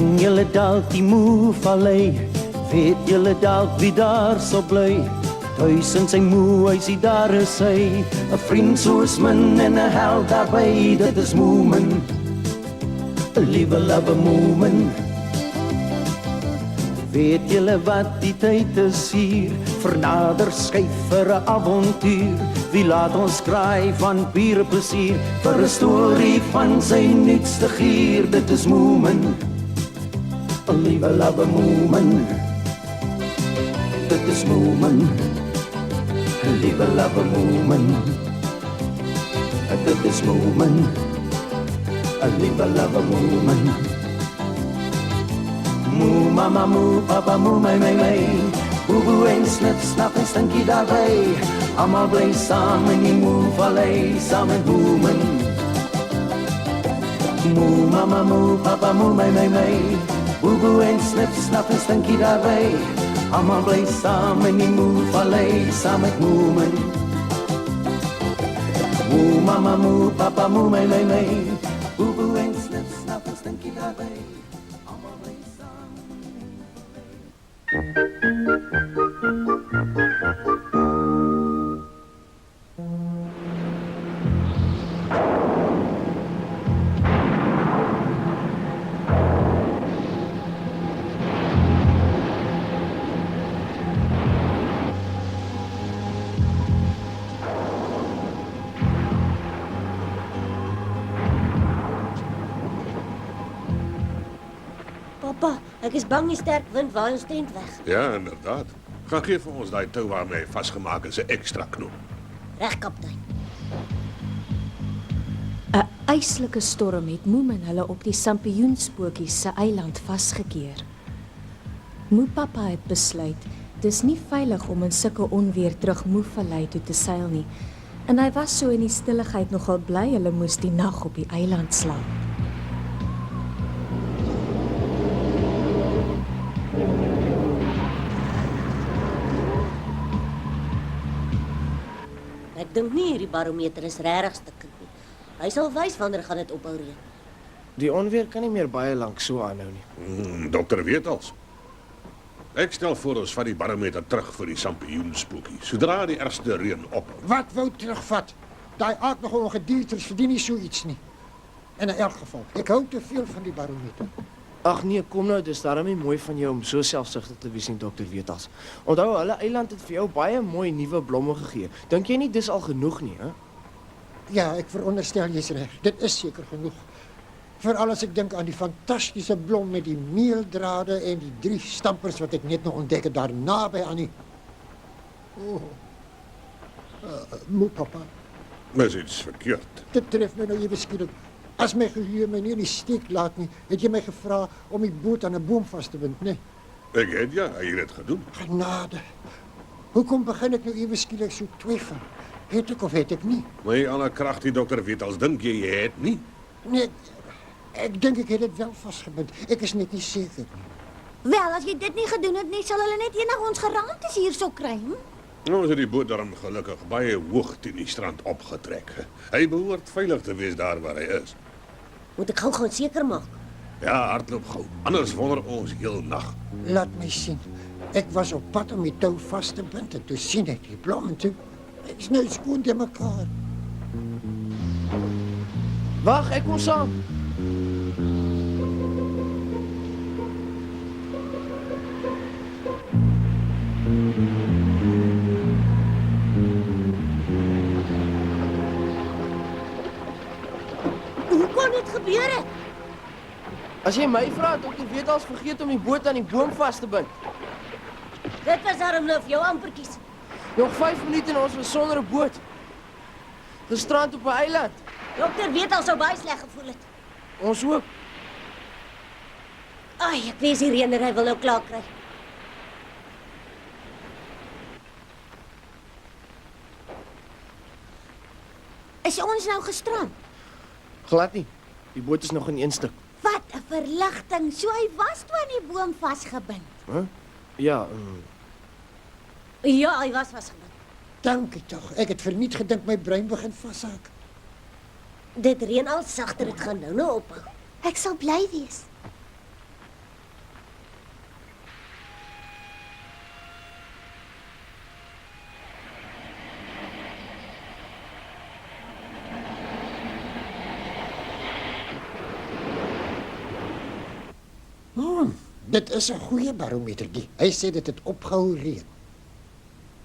Ken julle dalk die Moe-vallei? Weet julle dalk wie daar so bly? Thuis in sy moe-huisie, daar is hy. 'n vriend soos min en 'n held daarby. Dit is Moeman, 'n liewe love Moeman. Weet julle wat die tyd is hier? Vernader skyf vir 'n avontuur. Wie laat ons kraai van pure plesier? Vir 'n storie van sy nuutste gier. Dit is Moeman, 'n liewe love Moeman. Dit is Moeman, 'n liewe love Moeman. Dit is Moeman, 'n liewe love Moeman. Moe mama, moe papa, moe my. Boeboe en snip, snap en stinkie daarbij. Allemaal bly saam in die Moe-vallei, saam met Moeman. Moe mama, moe papa, moe my. Boeboe en snip, snap en stinkie daarbij. Allemaal bly saam in die Moe-vallei, saam met Moeman. Moe mama, moe papa, moe my. Boeboe en snip, snap en stinkie daarbij. Allemaal bly saam in die Moe-vallei. Papa, ek is bang die sterk wind waai ons tent weg. Ja, inderdaad. Gaan gee vir ons daai tou waarmee hy vasgemaak is 'n ekstra knoop. Reg, kaptein. 'n Yslike storm het Moeman hulle op die Sampioenspootjies se eiland vasgekeer. Moepappa het besluit dis nie veilig om in sulke onweer terug Moe-vallei toe te seil nie. En hy was so in die stilligheid nogal bly hulle moes die nag op die eiland slaap. Ek dink nie hierdie barometer is regtig stikkend nie. Hy sal wys wanneer gaan dit ophou reën. Die onweer kan nie meer baie lank so aanhou nie. Dokter weet als. Ek stel voor ons vat die barometer terug vir die Sampioenspootjie, sodra die ergste reën ophou. Wat wou terugvat? Daai aardige ongediertes verdien nie so iets nie. In 'n elk geval, ek hou te veel van die barometer. Ag nee, kom nou, dis daarom nie mooi van jou om so selfsugtig te wees nie, dokter Wetals. Onthou, hulle eiland het vir jou baie mooi nuwe blomme gegee. Dink jy nie dis al genoeg nie, hè? Ja, ek veronderstel jy's reg. Dit is seker genoeg. Veral as ek dink aan die fantastiese blom met die meeldrade en die 3 stampers wat ek net nog ontdek het daar naby aan die... Moe papa, Is iets verkeerd. dit tref my nou ewe skielik. As my geheue my nie in die steek laat nie, het jy my gevra om die boot aan 'n boom vas te bind, nee? Ek het ja, hy het dit gedoen. Genade. Hoekom begin ek nou ewe skielik so twyfel? Het ek of het ek nie? My ander krag die dokter weet als dink jy het nie. Nee, ek dink ek het dit wel vasgebind. Ek is net nie seker nie. Wel, as jy dit nie gedoen het nie, sal hulle net enig ons geraamtes hier so kry, hm? Ons het die boot daarom gelukkig baie hoog teen die strand opgetrek. Hy behoort veilig te wees daar waar hy is. Moet ek gou seker maak. Ja, hardloop gou. Anders wonder ons heel nag. Laat my sien. Ek was op pad om die tou vas te bind en toe sien ek die blom en toe... Ek is nou skoon te mekaar. Wag, ek kom saam. Hoe kon dit gebeur het? As jy my vra, dokter Wetals vergeet om die boot aan die boom vas te bind. Dit was daarom nou vir jou ampertjies. Nog 5 minute en ons was sonder 'n boot. Gestrand op 'n eiland. Dokter weet al sou baie sleg gevoel het. Ons ook. Ai, ek weet die reëner, hy wil nou klaar kry. Is ons nou gestrand? Glad nie. Die boot is nog in 1 stuk. Wat 'n verligting. So hy was toe aan die boom vasgebind. Huh? Ja, Ja, hy was vasgebind. Dankie tog. Ek het verniet gedink my brein begin vashaak. Dit reën al sagter, dit gaan nou ophou. Ek sal bly wees. Dit is 'n goeie barometer. Hy sê dit het opgehou reën.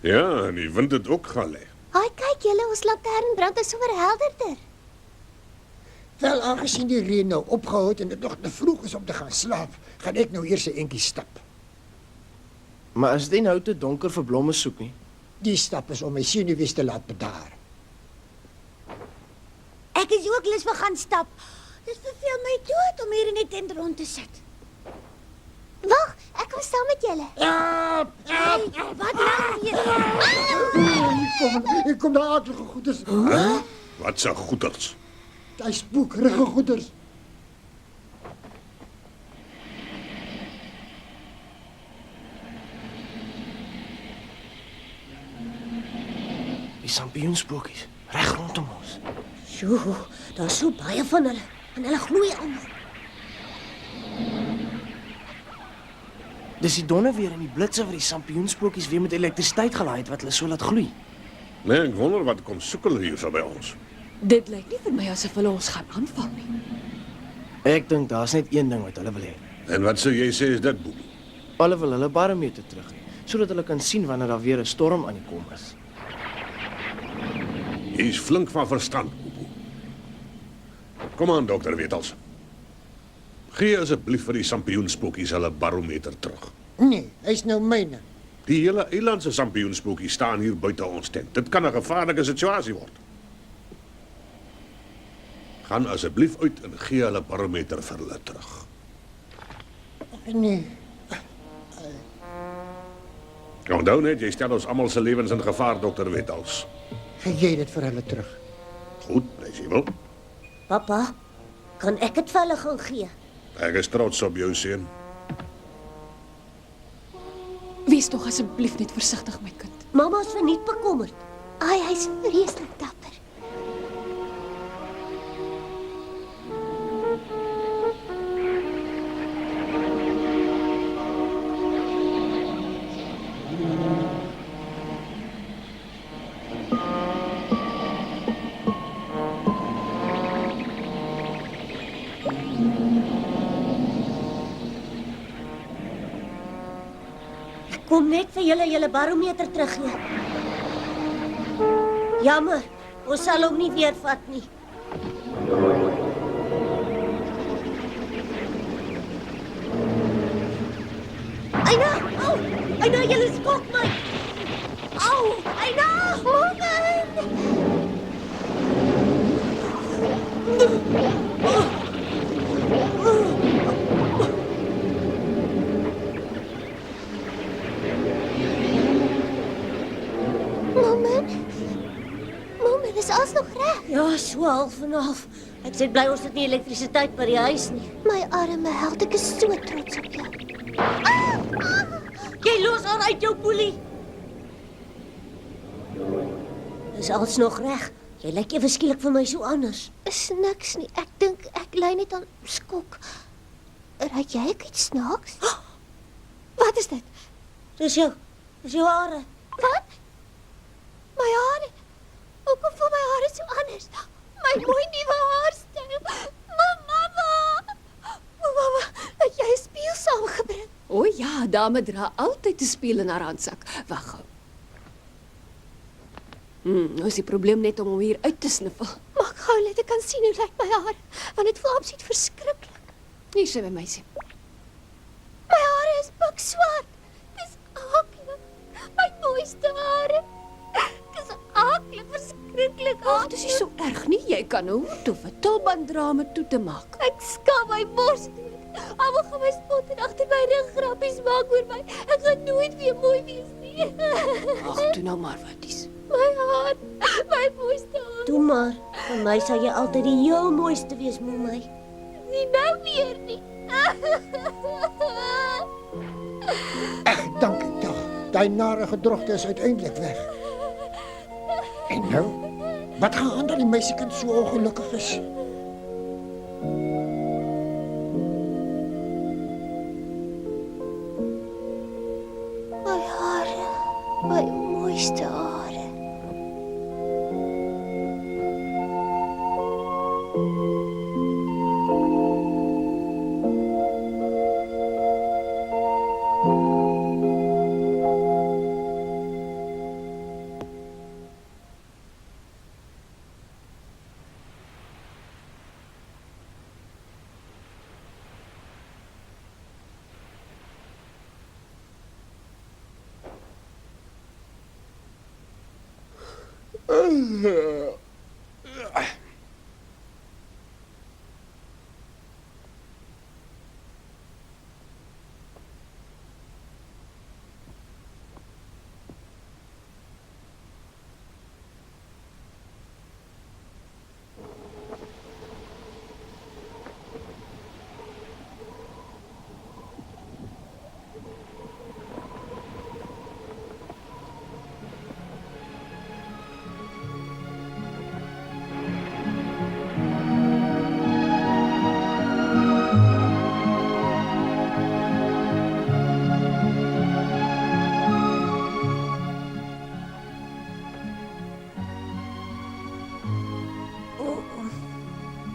Ja, en die wind het ook gaan lê. Haai, kyk julle, ons lanternbrand is sommer helderder. Wel, aangesien die reën nou opgehou het en dit nog te vroeg is om te gaan slaap, gaan ek nou eers 'n entjie stap. Maar is dit nou te donker vir blomme soek nie? Die stap is om my senuwees te laat bedaar. Ek is ook lus vir gaan stap. Dit verveel my dood om hier in die tent rond te sit. Wag, ek kom saam met julle. Ja, Wat nou hier? ek kom daar aardige goeders. Wat se goeters. Hy spoekrige goeders. Die sampioenspokies, reg rondom ons. Sjoe, daar's so baie van hulle. En hulle gloei almal. Dis die donderweer en die blitse wat die sampioenspokies weer met elektrisiteit gelaai het wat hulle so laat gloei. Nee, ek wonder wat kom soek hulle hier vir by ons. Dit lyk nie vir my asof hulle ons gaan aanval nie. Ek dink daar's net een ding wat hulle wil hê. En wat sou jy sê is dit, Boelie? Hulle wil hulle barometer terug hê, sodat hulle kan sien wanneer daar weer 'n storm aan die kom is. Jy's flink van verstand, Boelie. Kom aan, dokter Wetals. Gee asseblief vir die sampioenspokies hulle barometer terug. Nee, hy's nou myne. Die hele eiland se sampioenspokies staan hier buite ons tent. Dit kan 'n gevaarlike situasie word. Gaan asseblief uit en gee hulle barometer vir hulle terug. Nee, Onthou net, jy stel ons almal se lewens in gevaar, dokter Wetals. gee jy dit vir hulle terug. Goed, as jy wil. Papa, kan ek dit vir hulle gaan gee? Ek is trots op jou seun. Wees tog asseblief net versigtig, my kind. Mamma is verniet bekommerd. Ai, hy's vreeslik dapper. Kom net vir julle barometer teruggee. Jammer, ons sal hom nie weer vat nie. Eina, au! Eina, julle skok my. Au! Eina, Morgan! Mamma, dis alsnog reg. Ja, so half en half. Ek sê bly ons het nie elektrisiteit by die huis nie. My arme held, ek is so trots op jou. Jy los haar uit jou boelie. Dis alles nog reg. Jy lyk ewe skielik vir my so anders. Is niks nie. Ek dink ek ly net aan skok. Ryk jy iets snaaks? Wat is dit? Dis jou hare. Wat? My hare. Hoekom voel my hare so anders? My mooi nuwe haarstyl. Mamma. Mamma, het jy 'n spieël saamgebring? O ja, dame dra altyd 'n spieël in haar handsak. Wag gou. Nou is die probleem net om hom hier uit te sniffel. Maak gou net ek kan sien hoe lyk my hare, want dit voel absoluut verskriklik. Hier sê my meisie. My hare is pikswart. Dis aklig. My mooiste hare. Dis aklig, verskriklik. Ag, dis nie so erg nie. Jy kan 'n hoed of 'n tulband dra om dit toe te maak. Ek skaam my bors dood. Almal gaan my spot en agter my rug grappies maak oor my. Ek gaan nooit weer mooi wees nie. Ag, toe nou maar wat is. My haar, my mooiste haar. Toe maar, vir my sal jy altyd die heel mooiste wees, my. Nie nou weer nie. Ag, dankie tog. Daai nare gedrogte is uiteindelik weg. En nou? Wat gaan aan dat die meisiekind so ongelukkig is? My hare, my mooiste hare.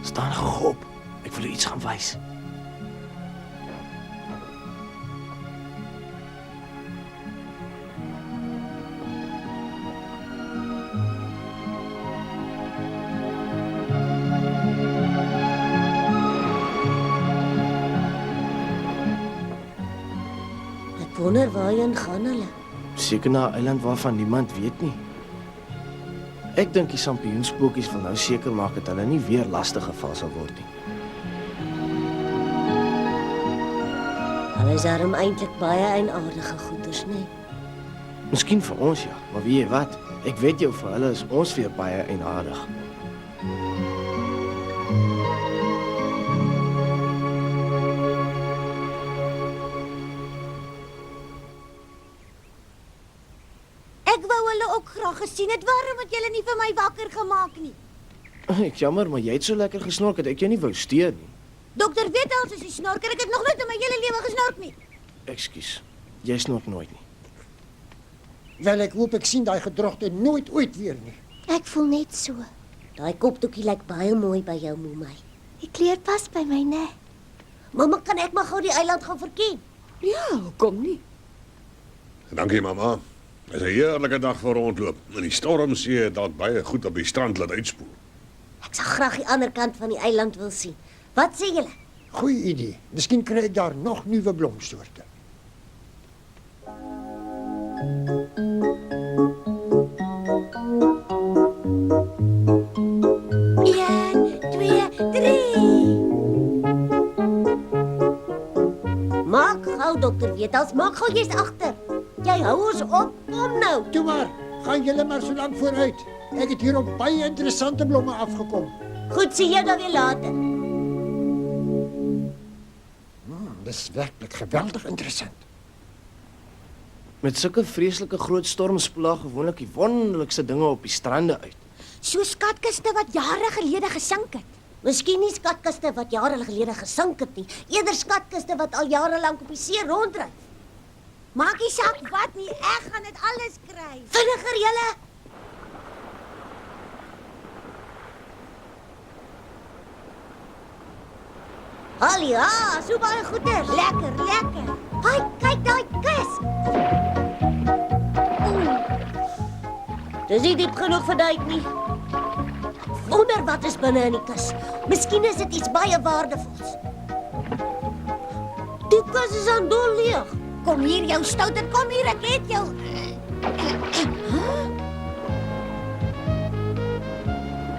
Staan gou op. Ek wil u iets gaan wys. Ek wonder waarheen gaan hulle. Seker na 'n eiland waarvan niemand weet nie. Ek dink die sampioenspokies wil nou seker maak dat hulle nie weer lastig geval sal word nie. Hulle is daarom eintlik baie eienaardige goeters, nee. Miskien vir ons ja, maar weet jy wat? Ek weet jou vir hulle is ons weer baie eienaardig. Ek wou hulle ook graag gesien het. Waarom het julle nie vir my wakker gemaak nie? Ek jammer, maar jy het so lekker gesnork dat ek jou nie wou steur nie. Dokter Wethals is die snorker. Ek het nog nooit in my hele lewe gesnork nie. Ekskuus. Jy snork nooit nie. Wel, ek hoop ek sien daai gedrogte nooit ooit weer nie. Ek voel net so. Daai kopdoekie lyk baie mooi by jou, Momai. Die kleur pas by my, né? Mamma, kan ek maar gou die eiland gaan verken? Ja, hoekom nie? Dankie, mamma. Dit is 'n heerlike dag vir rondloop. En die stormsee het dalk baie goed op die strand laat uitspoel. Ek sal graag die ander kant van die eiland wil sien. Wat sê julle? Goeie idee. Miskien kry ek daar nog nuwe blomsoorte. Een, twee, drie. Maak gou, dokter Wethals, maak gou jy's agter. Jy hou ons op, kom nou. Toe maar, gaan julle maar so lank vooruit. Ek het hier op baie interessante blomme afgekom. Goed, sien jou dan weer later. Dis werklik geweldig interessant. Met sulke vreeslike groot storms spoel gewoonlik die wonderlikste dinge op die strande uit. So skatkiste wat jare gelede gesink het. Miskien nie skatkiste wat jare gelede gesink het nie, eerder skatkiste wat al jare lank op die see ronddryf. Maak nie saak wat nie, ek gaan dit alles kry. Vinniger julle. Alia, so baie goeders. Lekker, lekker. Haai, kyk daai kus. Dis nie diep genoeg vir duik nie. Wonder wat is binne in die kus. Miskien is dit iets baie waardevols. Die kus is aan dol leeg. Kom hier jou stouter, kom hier, ek het jou.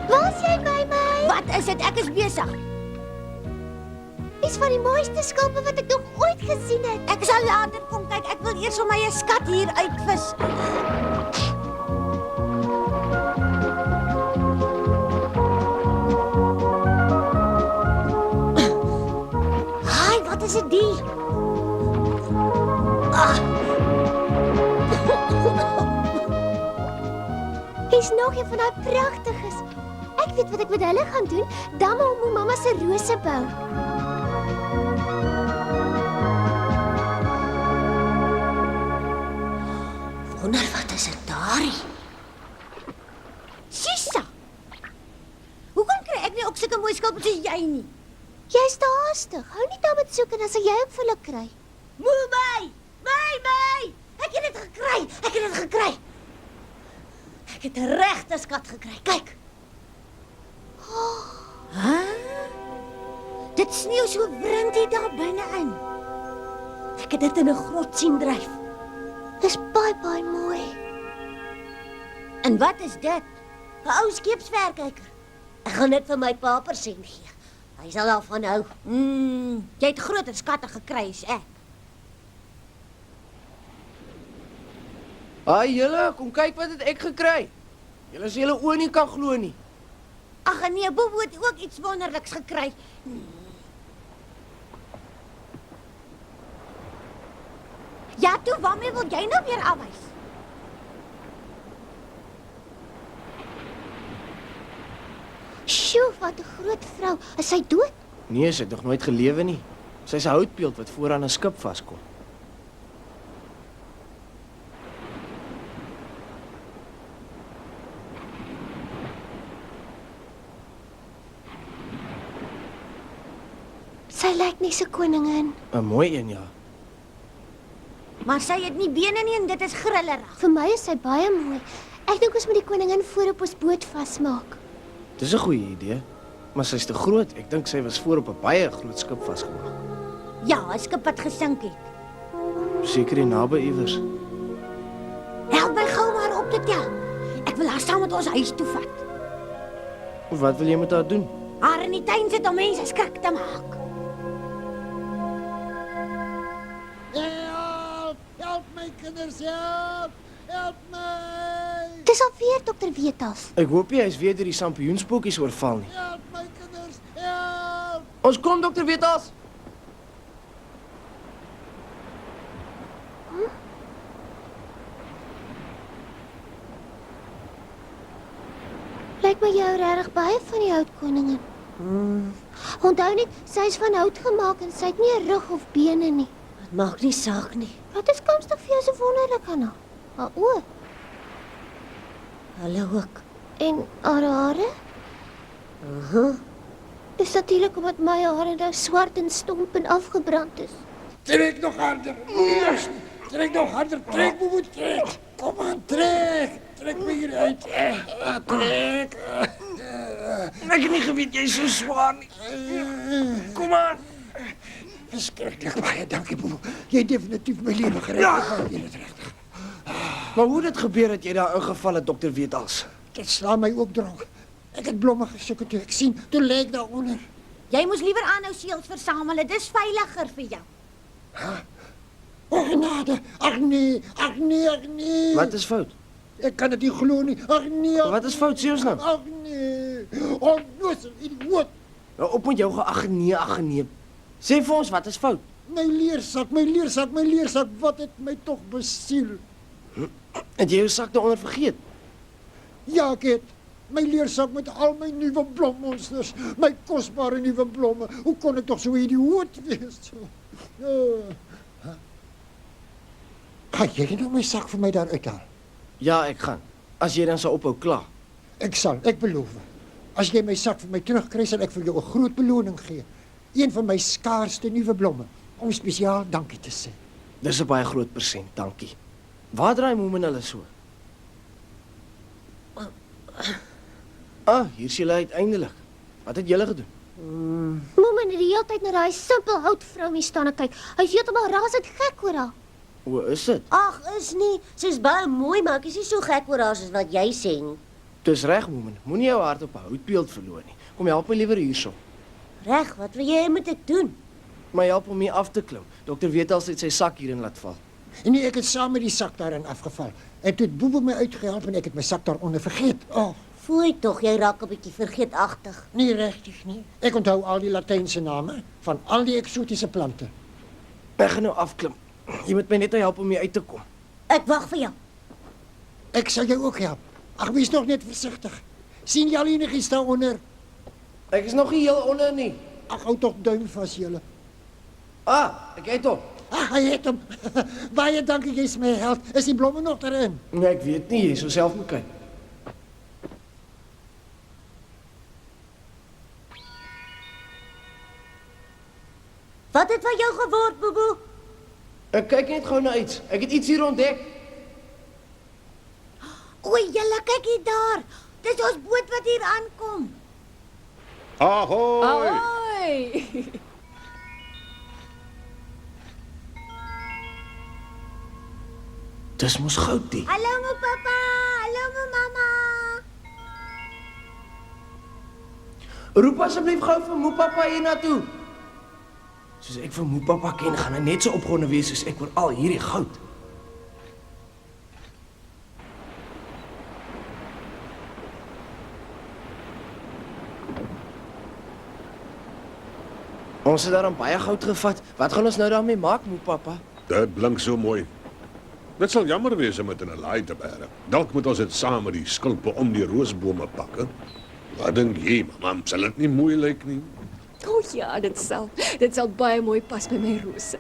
Waar is jy by my? Wat is dit? Ek is besig. Dis van die mooiste skulpe wat ek nog ooit gesien het. Ek sal later kom kyk. Ek wil eers vir my 'n skat hier uitvis. Haai, wat is dit die? Dis nog een van daai pragtiges. Ek weet wat ek met hulle gaan doen. Damme om mamma se rose bou. Wonder wat is dit daarie? Sissa. Hoekom kry ek nie ook sulke mooi skulpe soos jy nie? Jy's te haastig. Hou nie daarmee soek en dan sal jy ook vir hulle kry. Momai! het 'n regte skat gekry. Kyk. Dit sneeu so brintie daar binne-in. Ek het dit in 'n grot sien dryf. Dis baie mooi. En wat is dit? 'n Ou skeepsverkyker. Ek gaan dit vir my pa persent gee. Hy sal daarvan hou. Jy het groter skatte gekry as ek. Haai julle, kom kyk wat het ek gekry. Julle sê julle oë nie kan glo nie. Ag nee, Bobo het ook iets wonderliks gekry. Ja, toe, waarmee wil jy nou weer afwys? Sjoe, wat 'n groot vrou. Is sy dood? Nee, sy het nog nooit gelewe nie. Sy's 'n houtbeeld wat voor aan 'n skip vaskom. Sy lyk nie so koningin. 'n Mooi een, ja. Maar sy het nie bene nie en dit is grillerig. Vir my is sy baie mooi. Ek dink ons moet die koningin voor op ons boot vasmaak. Dis 'n goeie idee. Maar sy's te groot. Ek dink sy was voor op 'n baie groot skip vasgemaak. Ja, 'n skip wat gesink het. Seker hier naby iewers. Help my gou maar op te tel. Ek wil haar saam met ons huis toe vat. Wat wil jy met haar doen? Haar in die tuin sit om mense skrik te maak. Help my kinders, help! Help my! Dis alweer Dr. Wetals. Ek hoop jy is weer deur die sampioenspokies oorval nie. Help my kinders, help! Ons kom, Dr. Wetals. Lyk my jou regtig baie van die houtkoningin. Onthou net, sy is van hout gemaak en sy het nie 'n rug of bene nie. Dit maak nie saak nie. Wat is komstig vir jou so wonderlik aan haar? Haar oë Hulle ook. en haar hare? Dis natuurlik omdat my hare nou swart en stomp en afgebrand is. Trek nog harder! Trek nog harder! Trek, Bobo, trek! Kom aan, trek! Trek my hier uit! Trek! Ek het nie geweet jy's so swaar nie. Kom aan. Verskriklik baie dankie, Bobo. Jy het definitief my lewe gered. Jy het regtig. Maar hoe dit gebeur dat jy daar ingeval het, Dr. Wetals? Dit slaan my ook dronk. Ek het blomme gesoek en toe ek sien, toe lê ek daaronder. Jy moes liewer aanhou seels versamel. Dit is veiliger vir jou. O, genade! Ag nee, ag nee, ag nee. Wat is fout? Ek kan dit nie glo nie. Ag nee. Ag Wat is fout, sê ons nou? Ag nee. Onnozel idioot. Nou op met jou ag nee. Sê vir ons, wat is fout? My leersak, wat het my tog besiel? Het jy jou sak daaronder vergeet? Ja, ek het. My leersak met al my nuwe blommonsters, my kosbare nuwe blomme. Hoe kon ek tog so 'n idioot wees? Gaan jy nou my sak vir my daar uithaal? Ja, ek gaan. As jy dan sal ophou kla. Ek sal, ek beloof. As jy my sak vir my terugkry, sal ek vir jou 'n groot beloning gee. Een van my skaarsste nuwe blomme, om spesiaal dankie te sê. Dis 'n baie groot persent, dankie. Waar draai Moemen hulle so? Hier is julle uiteindelik. Wat het julle gedoen? Moemen het die hele tyd na daai simpel houtvrou mee staan en kyk. Hy's heeltemal rasend gek oor haar. O, is dit? Ag, is nie. Sy's baie mooi, maar ek is nie so gek oor haar soos wat jy sê nie. Dis reg, Moemen. Moenie jou hart op 'n houtbeeld verloor nie. Kom help my liewer hierso. Reg, wat wil jy moet ek doen? Maar help om hier af te klim. Dr. Wetals het sy sak hierin laat val. En nee, ek het saam met die sak daarin afgeval. En toe het Boebo my uitgehelp en ek het my sak daaronder vergeet. Foei tog, jy raak 'n bietjie vergeetagtig. Nee, regtig nie. Ek onthou al die Latynse name van al die eksotiese plante. Ek gaan nou afklim. Jy moet my net help om hier uit te kom. Ek wag vir jou. Ek sal jou ook help. Ag, wees nog net versigtig. Sien jy al enigiets daaronder? Ek is nog nie heel onder nie. Ag, hou tog duim vas julle. Ek het hom. Ag, hy het hom. Baie dankie, jy's my held. Is die blomme nog daarin? Nee, ek weet nie, jy sou self moet kyk. Wat het van jou geword, Bobo? Ek kyk net gou na iets. Ek het iets hier ontdek. O, julle kyk hier daar. Dis ons boot wat hier aankom. Ahoy! Oi! Dis mos goud die. Hallo my pappa, hallo my mamma. Roep asseblief gou vir Moepappa hiernatoe. Soos ek vir Moepappa ken, gaan hy net so opgewonde wees soos ek oor al hierdie goud. Ons het daarom baie goud gevat. Wat gaan ons nou daarmee maak, Moepappa? Dit blink so mooi. Dit sal jammer wees om dit in 'n laai te bære. Dalk moet ons dit saam met die skulpe om die roosbome pakke. Wat dink jy, mamma? Sal dit nie mooi lyk nie? O ja, dit sal baie mooi pas by my rose.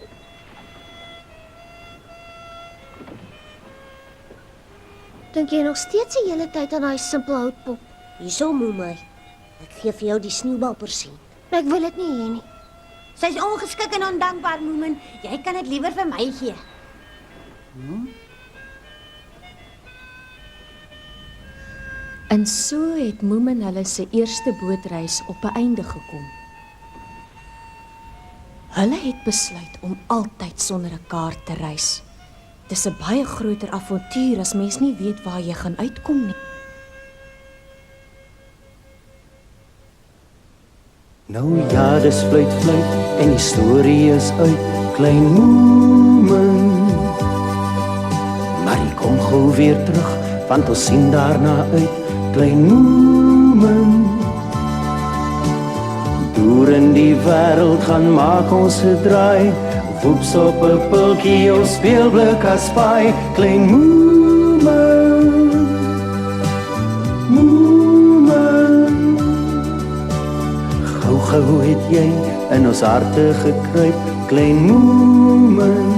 Dink jy nog steeds die hele tyd aan daai simpel houtpop? Hierso moet my. Ek gee vir jou die sneeubalpersien. Ek wil dit nie hê nie. Sy's ongeskik en ondankbaar, Moomin. Jy kan dit liewer vir my gee. En so het Moomin hulle se eerste bootreis op 'n einde gekom. Hulle het besluit om altyd sonder 'n kaart te reis. Dis 'n baie groter avontuur as mens nie weet waar jy gaan uitkom nie. Nou ja, dis fluit en die storie is uit, klein Moomin. Maar die kom gou weer terug, want ons sien daarna uit, klein Moomin. Deur in die wêreld gaan maak ons 'n draai, woeps op 'n pultjie of speelblik as paai, klein Moomin. Moomin. Gou het jy in ons harte gekruip, klein Moomin.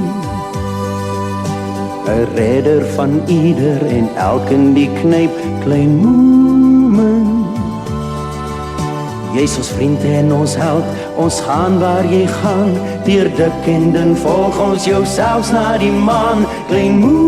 'n redder van ieder en elkeen die knyp, klein Moomin. Jy's ons vriend en ons held, ons gaan waar jy gaan, deur dik en dun volg ons jou selfs na die maan, klein Moomin.